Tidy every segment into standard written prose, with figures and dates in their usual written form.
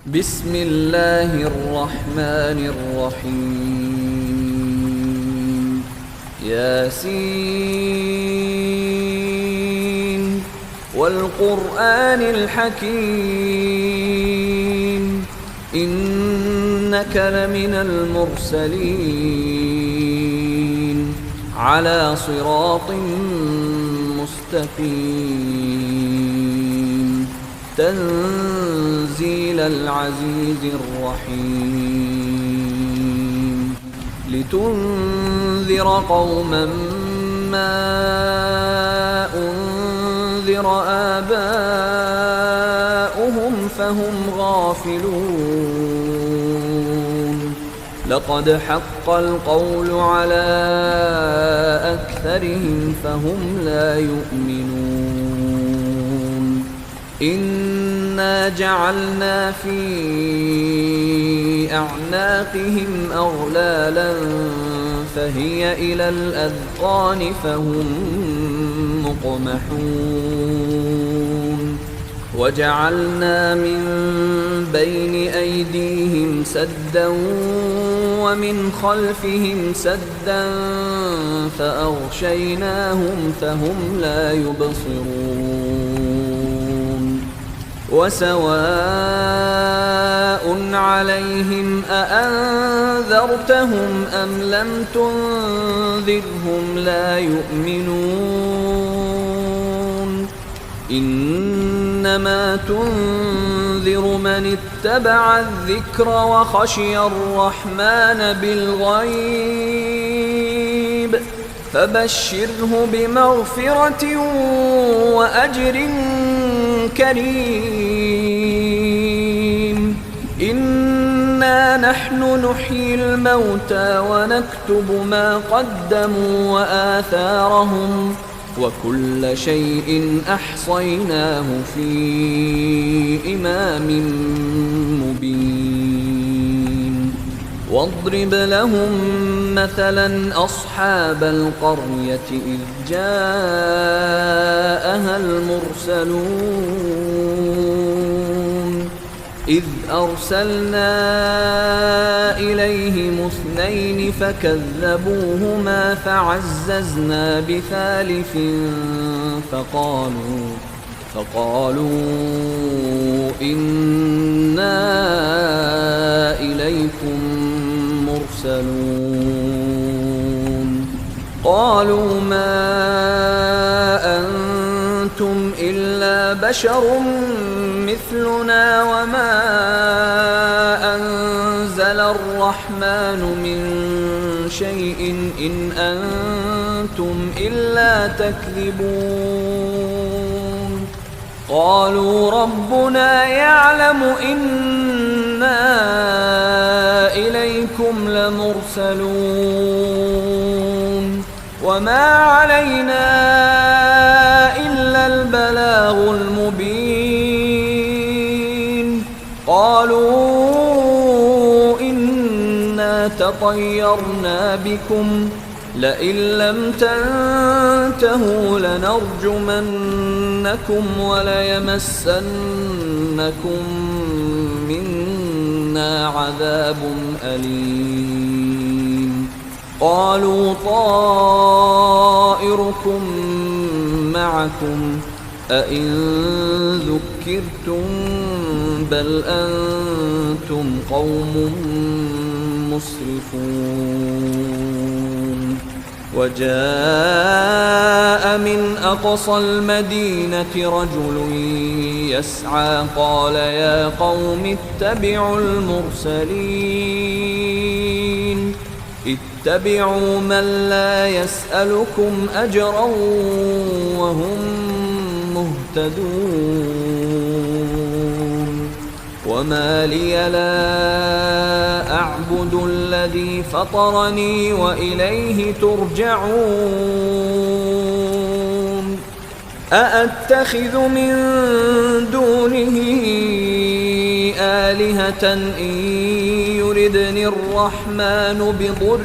بسم الله الرحمن الرحيم ياسين والقرآن الحكيم إنك لمن المرسلين على صراط مستقيم تنزيل العزيز الرحيم لتنذر قوما ما أنذر آباؤهم فهم غافلون لقد حق القول على أكثرهم فهم لا يؤمنون إنا جعلنا في أعناقهم أغلالا فهي إلى الأذقان فهم مقمحون وجعلنا من بين أيديهم سدا ومن خلفهم سدا فأغشيناهم فهم لا يبصرون وسواء عليهم أأنذرتهم أم لم تنذرهم لا يؤمنون إنما تنذر من اتبع الذكر وخشي الرحمن بالغيب فبشره بمغفرة وأجر كريم إنا نحن نحيي الموتى ونكتب ما قدموا وآثارهم وكل شيء أحصيناه في إمام مبين واضرب لهم مثلا أصحاب القرية إذ جاءها المرسلون إذ أرسلنا إليهم اثنين فكذبوهما فعززنا بثالث فقالوا إنا إليكم مرسلون قالوا ما أنتم إلا بشر مثلنا وما أنزل الرحمن من شيء إن أنتم إلا تكذبون قالوا ربنا يعلم إنا إليكم لمرسلون وما علينا إلا البلاغ المبين قالوا إنا تطيرنا بكم لئن لم تنتهوا لنرجمنكم وليمسنكم منا عذاب أليم قالوا طائركم معكم أئن ذكرتم بل أنتم قوم مسرفون وجاء من أقصى المدينة رجل يسعى قال يا قوم اتبعوا المرسلين اتبعوا من لا يسألكم أجرا وهم مهتدون وما لي لا أعبد الذي فطرني وإليه ترجعون أأتخذ من دونه آلهة إن يردني الرحمن بضر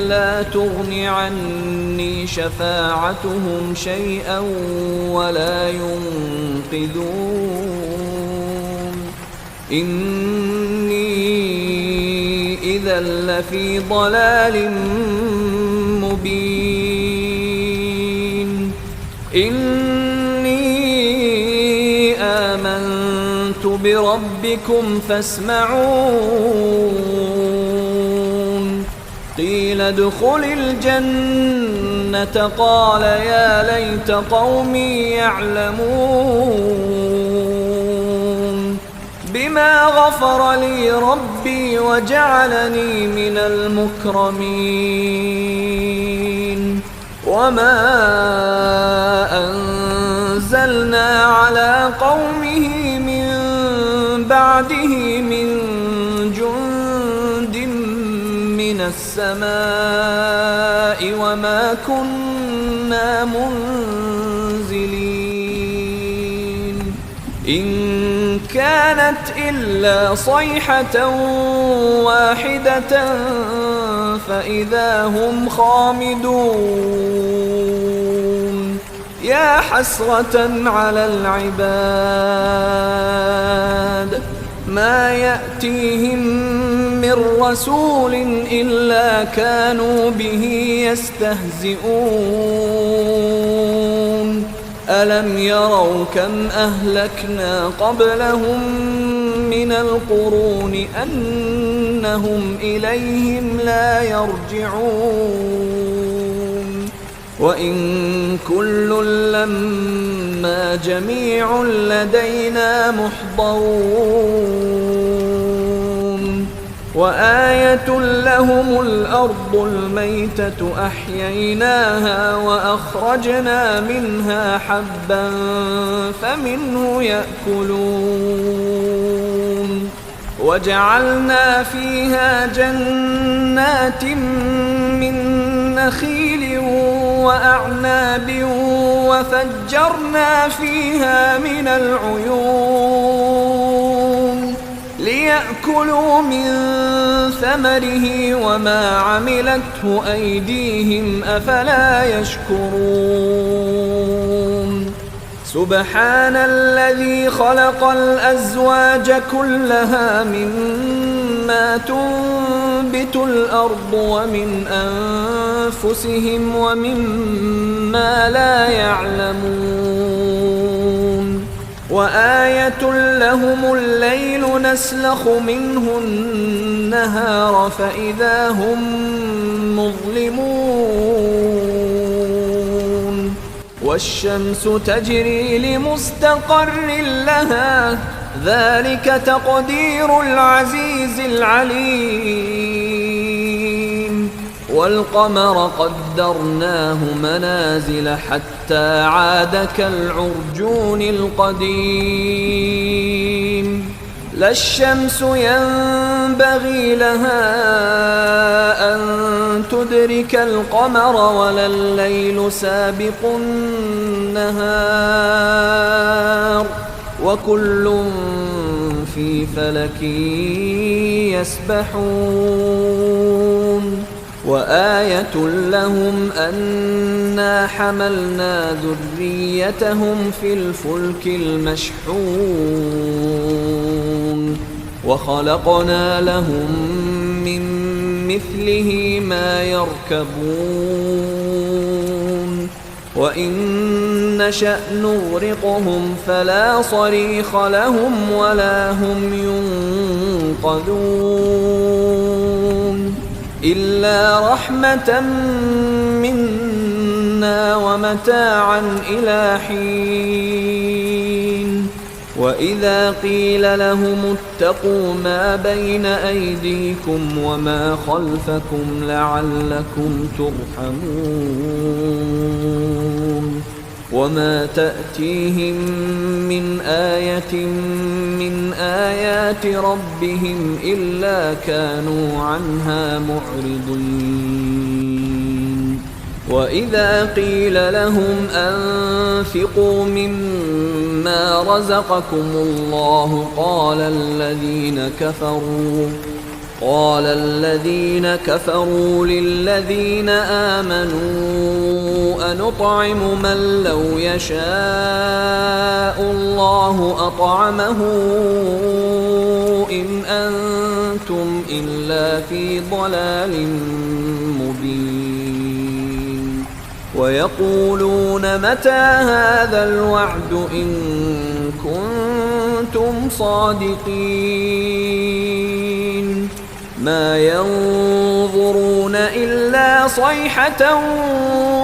لا تغن عني شفاعتهم شيئا ولا ينقذون إني إذا لفي ضلال مبين إني آمنت بربكم فاسمعون قيل ادخل الجنة قال يا ليت قومي يعلمون بما غفر لي ربي وجعلني من المكرمين وما أنزلنا على قومه من بعده من جند من السماء وما كنا منزلين إن كانت إلا صيحة واحدة فإذا هم خامدون يا حسرة على العباد ما يأتيهم من رسول إلا كانوا به يستهزئون ألم يروا كم أهلكنا قبلهم من القرون أنهم إليهم لا يرجعون وإن كل لما جميع لدينا محضرون وآية لهم الأرض الميتة أحييناها وأخرجنا منها حبا فمنه يأكلون وجعلنا فيها جنات من نخيل وأعناب وفجرنا فيها من العيون ليأكلوا من ثمره وما عملته أيديهم أفلا يشكرون سبحان الذي خلق الأزواج كلها مما تنبت الأرض ومن أنفسهم ومما لا يعلمون وآية لهم الليل نسلخ منه النهار فإذا هم مظلمون والشمس تجري لمستقر لها ذلك تقدير العزيز العليم والقمر قدرناه منازل حتى عاد كالعرجون القديم لا الشمس ينبغي لها أن تدرك القمر ولا الليل سابق النهار وكل في فلك يسبحون وآية لهم أنا حملنا ذريتهم في الفلك المشحون وخلقنا لهم من مثله ما يركبون وإن نشأ نغرقهم فلا صريخ لهم ولا هم ينقذون إلا رحمة منا ومتاعا إلى حين وإذا قيل لهم اتقوا ما بين أيديكم وما خلفكم لعلكم ترحمون وما تأتيهم من آية من آيات ربهم إلا كانوا عنها معرضين وإذا قيل لهم أنفقوا مما رزقكم الله قال الذين كفروا للذين آمنوا أنطعم من لو يشاء الله أطعمه إن أنتم إلا في ضلال مبين ويقولون متى هذا الوعد إن كنتم صادقين ما ينظرون إلا صيحة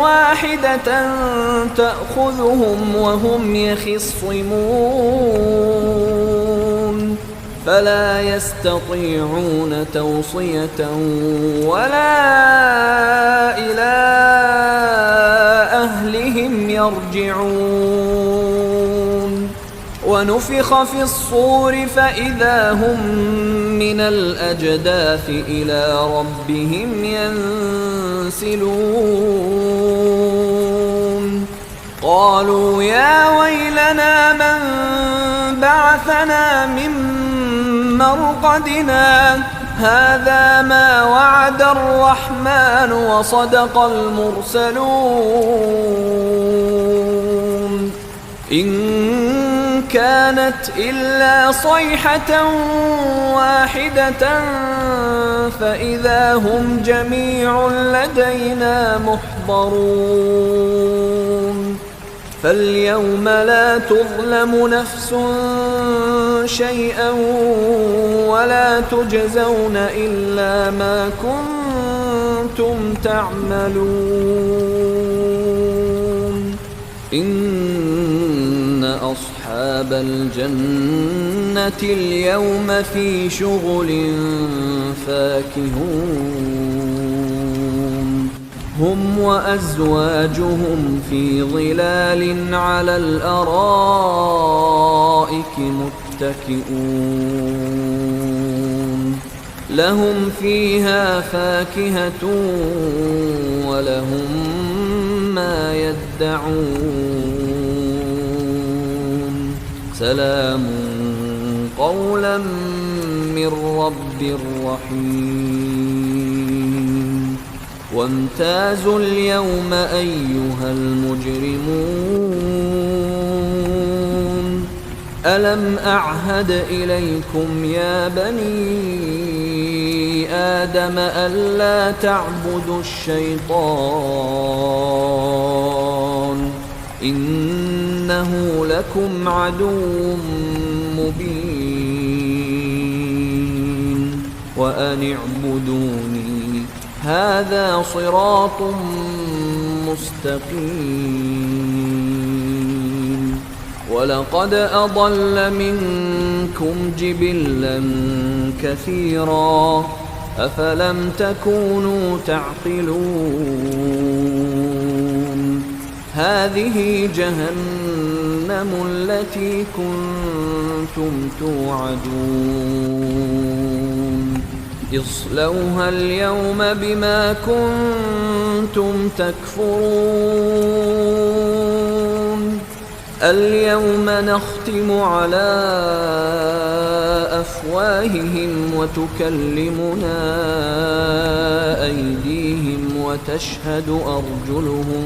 واحدة تأخذهم وهم يخصمون فلا يستطيعون توصية ولا إلى أهلهم يرجعون ونفخ في الصور فإذا هم من الأجداث إلى ربهم ينسلون قالوا يا ويلنا من بعثنا من مرقدنا هذا ما وعد الرحمن وصدق المرسلون إن كانت إلا صيحة واحدة فإذا هم جميع لدينا محضرون فاليوم لا تظلم نفس شيئا ولا تجزون إلا ما كنتم تعملون إن أصحاب الجنة اليوم في شغل فاكهون هم وأزواجهم في ظلال على الأرائك متكئون لهم فيها فاكهة ولهم ما يدعون سلام قولا من رب رحيم وامتازوا اليوم أيها المجرمون ألم أعهد إليكم يا بني آدم ألا تعبدوا الشيطان إنه لكم عدو مبين وأن اعبدوني هذا صراط مستقيم ولقد أضل منكم جبلا كثيرا أفلم تكونوا تعقلون هذه جهنم التي كنتم توعدون اصلوها اليوم بما كنتم تكفرون اليوم نختم على أفواههم وتكلمنا أيديهم وتشهد أرجلهم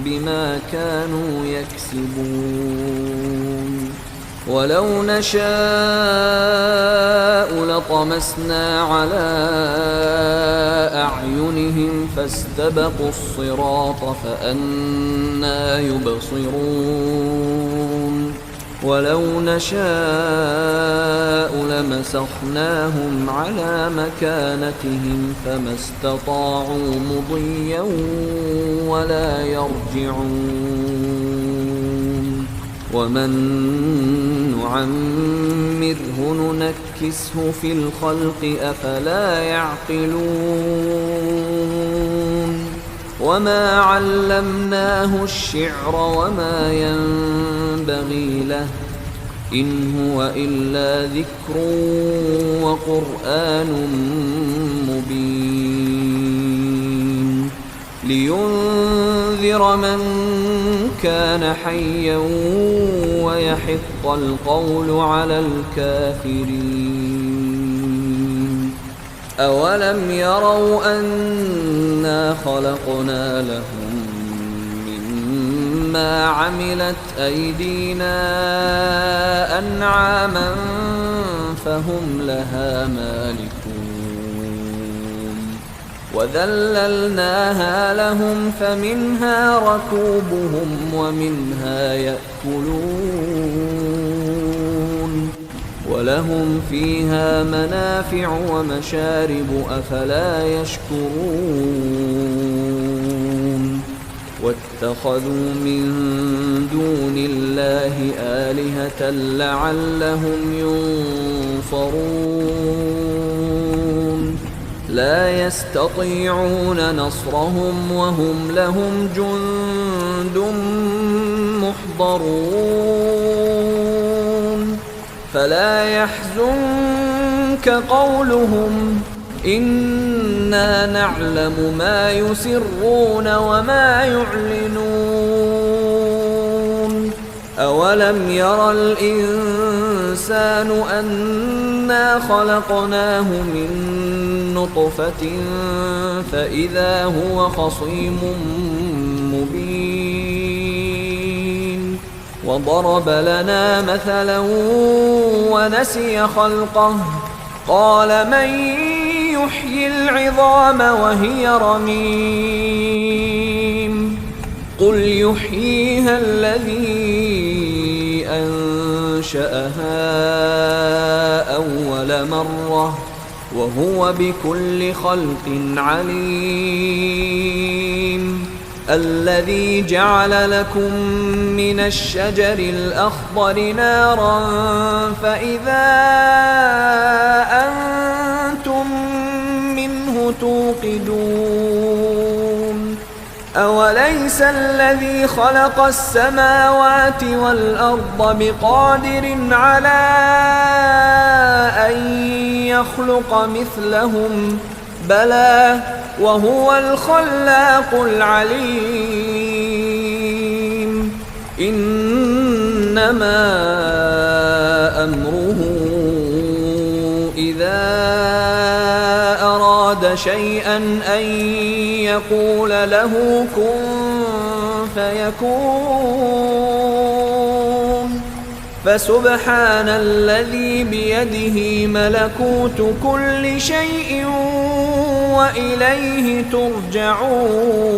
بما كانوا يكسبون ولو نشاء لطمسنا على أعينهم فاستبقوا الصراط فأنى يبصرون ولو نشاء لمسخناهم على مكانتهم فما استطاعوا مضيا ولا يرجعون ومن نعمره ننكسه في الخلق أفلا يعقلون وما علمناه الشعر وما ينبغي له إن هو إلا ذكر وقرآن مبين لينذر من كان حيا ويحق القول على الكافرين أولم يروا أنا خلقنا لهم مما عملت أيدينا أنعاما فهم لها مالكون وذللناها لهم فمنها ركوبهم ومنها يأكلون ولهم فيها منافع ومشارب أفلا يشكرون واتخذوا من دون الله آلهة لعلهم ينصرون لا يستطيعون نصرهم وهم لهم جند محضرون فلا يحزنك قولهم إنا نعلم ما يسرون وما يعلنون أولم ير الإنسان أنا خلقناه من نطفة فإذا هو خصيم مبين وضرب لنا مثلا ونسي خلقه قال من يحيي العظام وهي رميم قل يحييها الذي أنشأها أول مرة وهو بكل خلق عليم الذي جعل لكم من الشجر الأخضر نارا فإذا أنتم منه توقدون أوليس الذي خلق السماوات والأرض بقادر على أن يخلق مثلهم بلى وهو الخلاق العليم إنما أمره إذا أراد شيئا أن يقول له كن فيكون فسبحان الذي بيده ملكوت كل شيء وإليه ترجعون